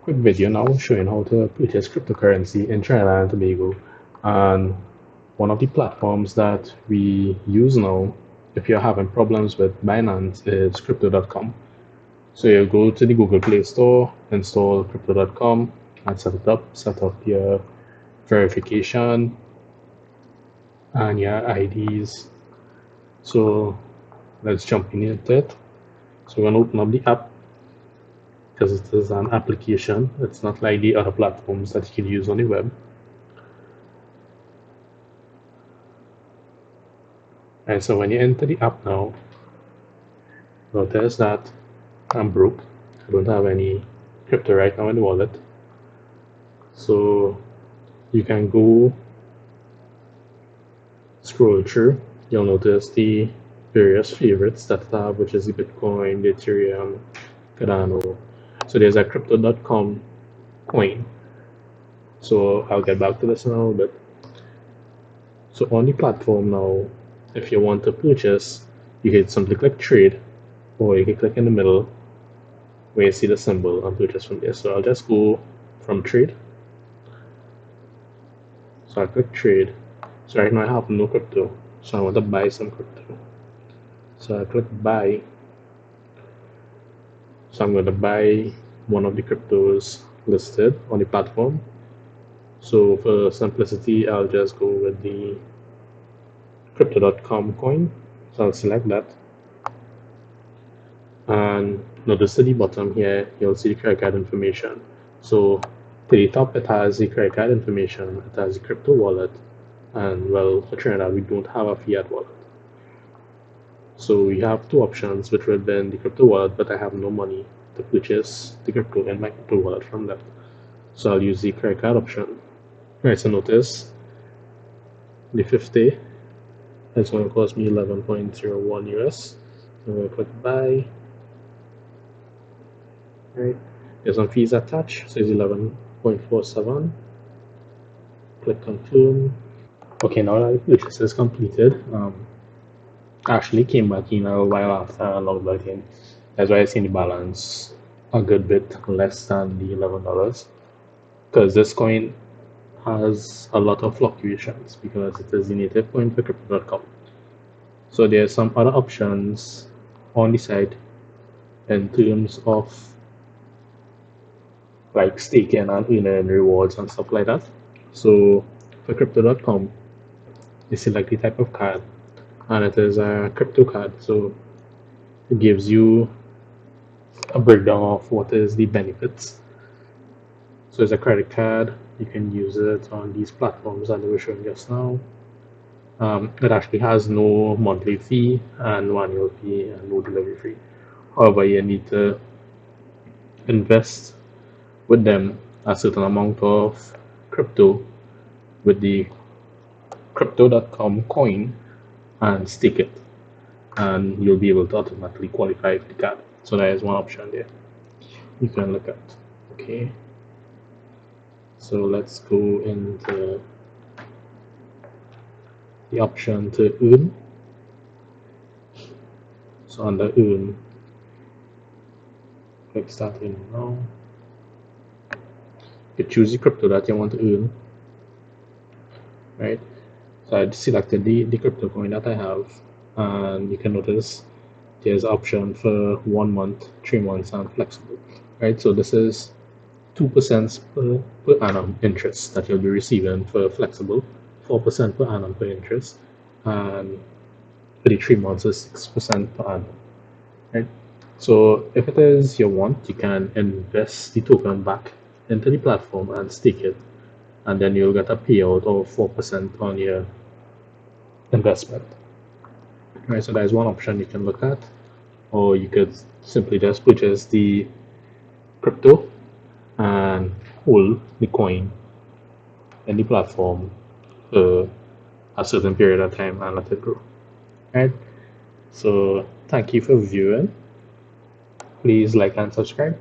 quick video now showing how to purchase cryptocurrency in Trinidad and Tobago. And one of the platforms that we use now, if you're having problems with Binance, is crypto.com. So you go to the Google Play Store, install crypto.com, and set up your verification and your IDs. So let's jump into it. So we're going to open up the app, because it is an application. It's not like the other platforms that you can use on the web. And so when you enter the app now, notice that I'm broke. I don't have any crypto right now in the wallet. So you can go scroll through. You'll notice the various favorites that I have, which is the Bitcoin, the Ethereum, Cardano. So there's a crypto.com coin. So I'll get back to this in a little bit. So on the platform now, if you want to purchase, you can simply click trade, or you can click in the middle where you see the symbol and purchase from there. So I'll just go from trade. So I click trade. So right now I have no crypto, so I want to buy some crypto. So I click buy. So I'm going to buy one of the cryptos listed on the platform. So for simplicity, I'll just go with the crypto.com coin. So I'll select that. And notice at the bottom here, you'll see the credit card information. So to the top, it has the credit card information, it has the crypto wallet, and well, for Trinidad, we don't have a fiat wallet. So we have two options, which would be the crypto wallet, but I have no money to purchase the crypto in my crypto wallet from that. So I'll use the credit card option. Right, so notice the 50, it's going to cost me 11.01 US. I'm going to click buy. Right, there's some fees attached, so it's 11.47. Click confirm. Okay, now that the purchase is completed, actually came back in a while after I logged back in. That's why I see the balance a good bit less than the $11, because this coin has a lot of fluctuations because it is the native coin for crypto.com. So there's some other options on the site in terms of like staking and earning rewards and stuff like that. So for crypto.com, you select the type of card, and it is a crypto card, so it gives you a breakdown of what is the benefits. So it's a credit card, you can use it on these platforms that we were showing just now. It actually has no monthly fee and no annual fee and no delivery fee. However, you need to invest with them a certain amount of crypto with the crypto.com coin and stake it, and you'll be able to automatically qualify for the card. So that is one option there you can look at. Okay, so let's go into the option to earn. So under earn, click start earning now. You choose the crypto that you want to earn, right? So I selected the crypto coin that I have, and you can notice there's option for 1 month, 3 months, and flexible, right? So this is 2% per annum interest that you'll be receiving for flexible, 4% per annum per interest, and for the 3 months is 6% per annum, right? So if it is your want, you can invest the token back into the platform and stake it, and then you'll get a payout of 4% on your investment. Right, so that is one option you can look at, or you could simply just purchase the crypto and hold the coin in the platform for a certain period of time and let it grow. Right, so thank you for viewing. Please like and subscribe.